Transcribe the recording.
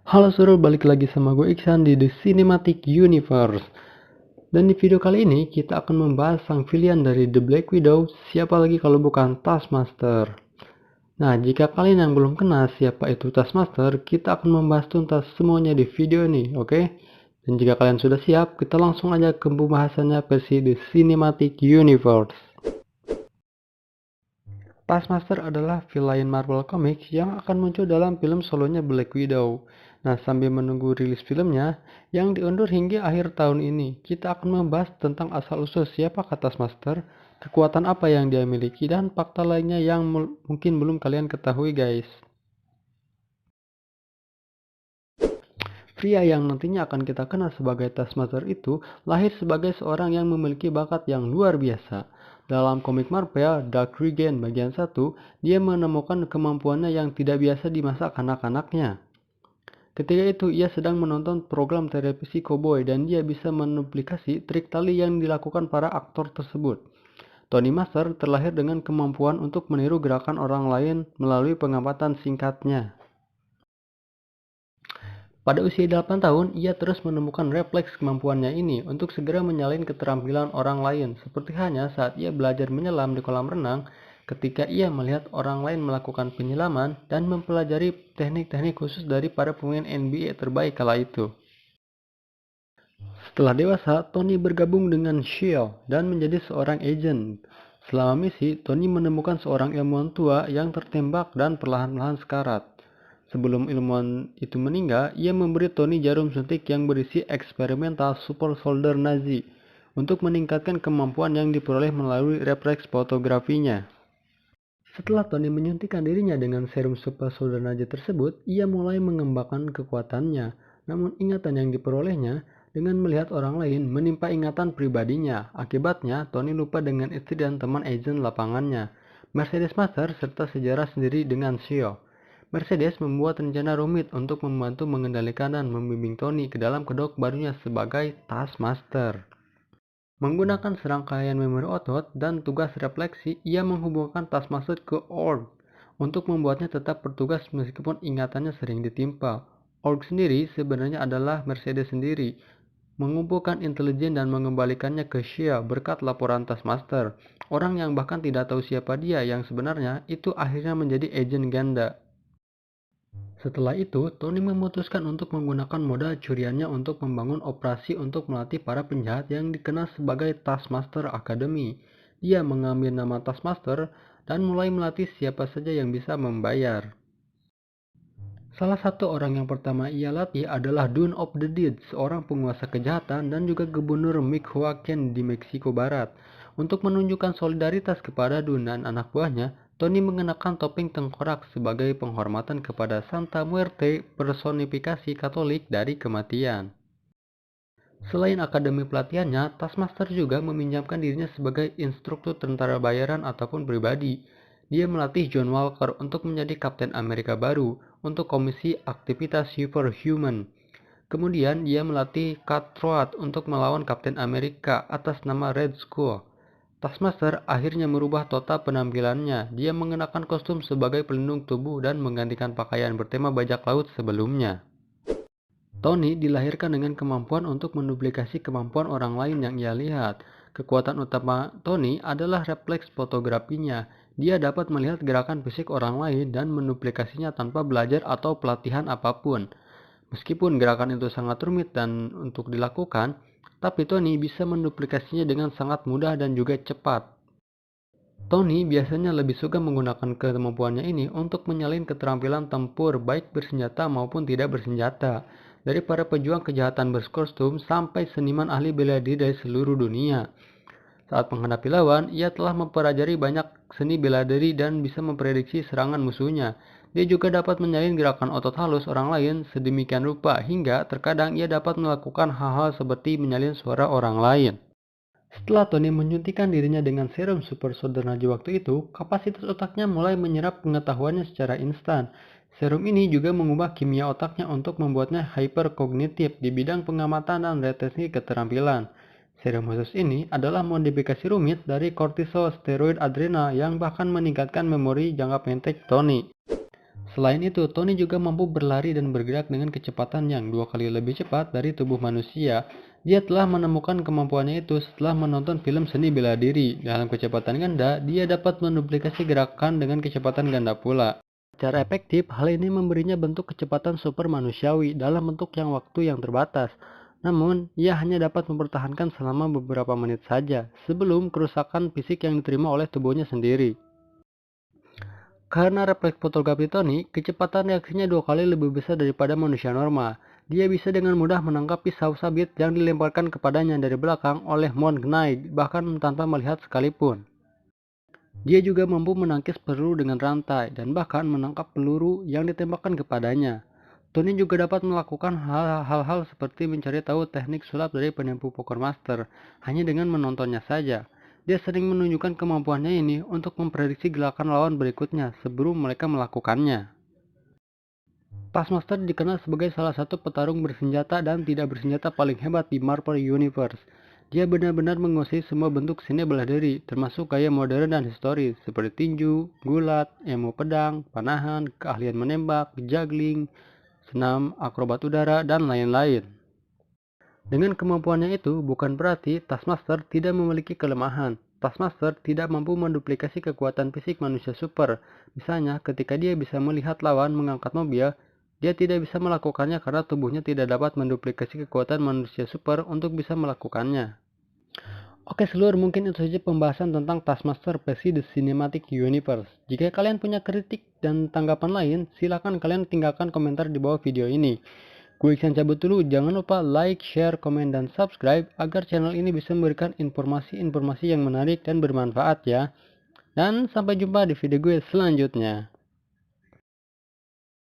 Halo seru, balik lagi sama gue Iksan di The Cinematic Universe. Dan di video kali ini kita akan membahas sang villain dari The Black Widow, siapa lagi kalau bukan Taskmaster. Nah, jika kalian yang belum kenal siapa itu Taskmaster, kita akan membahas tuntas semuanya di video ini, oke? Dan jika kalian sudah siap, kita langsung aja ke pembahasannya versi The Cinematic Universe. Taskmaster adalah villain Marvel Comics yang akan muncul dalam film solonya Black Widow. Nah, sambil menunggu rilis filmnya yang diundur hingga akhir tahun ini, kita akan membahas tentang asal-usul siapa Taskmaster, kekuatan apa yang dia miliki, dan fakta lainnya yang mungkin belum kalian ketahui, guys. Pria yang nantinya akan kita kenal sebagai Taskmaster itu lahir sebagai seorang yang memiliki bakat yang luar biasa. Dalam komik Marvel Dark Reign bagian 1, dia menemukan kemampuannya yang tidak biasa di masa kanak-kanaknya. Ketika itu ia sedang menonton program televisi Cowboy dan dia bisa menuplikasi trik tali yang dilakukan para aktor tersebut. Tony Master terlahir dengan kemampuan untuk meniru gerakan orang lain melalui pengamatan singkatnya. Pada usia 8 tahun, ia terus menemukan refleks kemampuannya ini untuk segera menyalin keterampilan orang lain, seperti halnya saat ia belajar menyelam di kolam renang ketika ia melihat orang lain melakukan penyelaman dan mempelajari teknik-teknik khusus dari para pemain NBA terbaik kala itu. Setelah dewasa, Tony bergabung dengan S.H.I.E.L.D. dan menjadi seorang agen. Selama misi, Tony menemukan seorang ilmuwan tua yang tertembak dan perlahan-lahan sekarat. Sebelum ilmuwan itu meninggal, ia memberi Tony jarum suntik yang berisi eksperimental super soldier Nazi untuk meningkatkan kemampuan yang diperoleh melalui refleks fotografinya. Setelah Tony menyuntikkan dirinya dengan serum super soldier Nazi tersebut, ia mulai mengembangkan kekuatannya. Namun ingatan yang diperolehnya dengan melihat orang lain menimpa ingatan pribadinya. Akibatnya, Tony lupa dengan istri dan teman agen lapangannya, Mercedes Master, serta sejarah sendiri dengan S.H.I.E.L.D. Mercedes membuat rencana rumit untuk membantu mengendalikan dan membimbing Tony ke dalam kedok barunya sebagai Taskmaster. Menggunakan serangkaian memori otot dan tugas refleksi, ia menghubungkan Taskmaster ke Org untuk membuatnya tetap bertugas meskipun ingatannya sering ditimpa. Org sendiri sebenarnya adalah Mercedes sendiri, mengumpulkan intelijen dan mengembalikannya ke S.H.I.E.L.D. berkat laporan Taskmaster. Orang yang bahkan tidak tahu siapa dia yang sebenarnya itu akhirnya menjadi agen ganda. Setelah itu, Tony memutuskan untuk menggunakan modal curiannya untuk membangun operasi untuk melatih para penjahat yang dikenal sebagai Taskmaster Academy. Dia mengambil nama Taskmaster dan mulai melatih siapa saja yang bisa membayar. Salah satu orang yang pertama ia latih adalah Dawn of the Dead, seorang penguasa kejahatan dan juga gubernur Michoacán di Meksiko Barat. Untuk menunjukkan solidaritas kepada Dawn dan anak buahnya, Tony mengenakan topeng tengkorak sebagai penghormatan kepada Santa Muerte, personifikasi Katolik dari kematian. Selain akademi pelatihannya, Taskmaster juga meminjamkan dirinya sebagai instruktur tentara bayaran ataupun pribadi. Dia melatih John Walker untuk menjadi Kapten Amerika baru untuk komisi aktivitas Superhuman. Kemudian dia melatih Cutthroat untuk melawan Kapten Amerika atas nama Red Skull. Taskmaster akhirnya merubah total penampilannya. Dia mengenakan kostum sebagai pelindung tubuh dan menggantikan pakaian bertema bajak laut sebelumnya. Tony dilahirkan dengan kemampuan untuk menduplikasi kemampuan orang lain yang ia lihat. Kekuatan utama Tony adalah refleks fotografinya. Dia dapat melihat gerakan fisik orang lain dan menduplikasinya tanpa belajar atau pelatihan apapun. Meskipun gerakan itu sangat rumit dan untuk dilakukan, tapi Tony bisa menduplikasinya dengan sangat mudah dan juga cepat. Tony biasanya lebih suka menggunakan kemampuannya ini untuk menyalin keterampilan tempur baik bersenjata maupun tidak bersenjata, dari para pejuang kejahatan berkostum sampai seniman ahli bela diri dari seluruh dunia. Saat menghadapi lawan, ia telah mempelajari banyak seni bela diri dan bisa memprediksi serangan musuhnya. Dia juga dapat menyalin gerakan otot halus orang lain sedemikian rupa hingga terkadang ia dapat melakukan hal-hal seperti menyalin suara orang lain. Setelah Tony menyuntikkan dirinya dengan serum super soldier Nazi waktu itu, kapasitas otaknya mulai menyerap pengetahuannya secara instan. Serum ini juga mengubah kimia otaknya untuk membuatnya hyperkognitif di bidang pengamatan dan deteksi keterampilan. Serum khusus ini adalah modifikasi rumit dari kortisol steroid adrenal yang bahkan meningkatkan memori jangka pendek Tony. Selain itu, Tony juga mampu berlari dan bergerak dengan kecepatan yang 2 kali lebih cepat dari tubuh manusia. Dia telah menemukan kemampuannya itu setelah menonton film seni bela diri. Dalam kecepatan ganda, dia dapat menduplikasi gerakan dengan kecepatan ganda pula. Secara efektif, hal ini memberinya bentuk kecepatan super manusiawi dalam bentuk waktu yang terbatas. Namun, ia hanya dapat mempertahankan selama beberapa menit saja, sebelum kerusakan fisik yang diterima oleh tubuhnya sendiri. Karena refleks fotografi Tony, kecepatan reaksinya 2 kali lebih besar daripada manusia normal. Dia bisa dengan mudah menangkap pisau sabit yang dilemparkan kepadanya dari belakang oleh Moon Knight, bahkan tanpa melihat sekalipun. Dia juga mampu menangkis peluru dengan rantai, dan bahkan menangkap peluru yang ditembakkan kepadanya. Tony juga dapat melakukan hal-hal seperti mencari tahu teknik sulap dari penempuh Poker Master, hanya dengan menontonnya saja. Dia sering menunjukkan kemampuannya ini untuk memprediksi gerakan lawan berikutnya sebelum mereka melakukannya. Taskmaster dikenal sebagai salah satu petarung bersenjata dan tidak bersenjata paling hebat di Marvel Universe. Dia benar-benar menguasai semua bentuk seni bela diri, termasuk gaya modern dan historis, seperti tinju, gulat, emo pedang, panahan, keahlian menembak, juggling, senam, akrobat udara, dan lain-lain. Dengan kemampuannya itu, bukan berarti Taskmaster tidak memiliki kelemahan. Taskmaster tidak mampu menduplikasi kekuatan fisik manusia super. Misalnya, ketika dia bisa melihat lawan mengangkat mobil, dia tidak bisa melakukannya karena tubuhnya tidak dapat menduplikasi kekuatan manusia super untuk bisa melakukannya. Oke seluruh, mungkin itu saja pembahasan tentang Taskmaster versi The Cinematic Universe. Jika kalian punya kritik dan tanggapan lain, silakan kalian tinggalkan komentar di bawah video ini. Gue Iksan cabut dulu, jangan lupa like, share, komen, dan subscribe agar channel ini bisa memberikan informasi-informasi yang menarik dan bermanfaat ya. Dan sampai jumpa di video gue selanjutnya.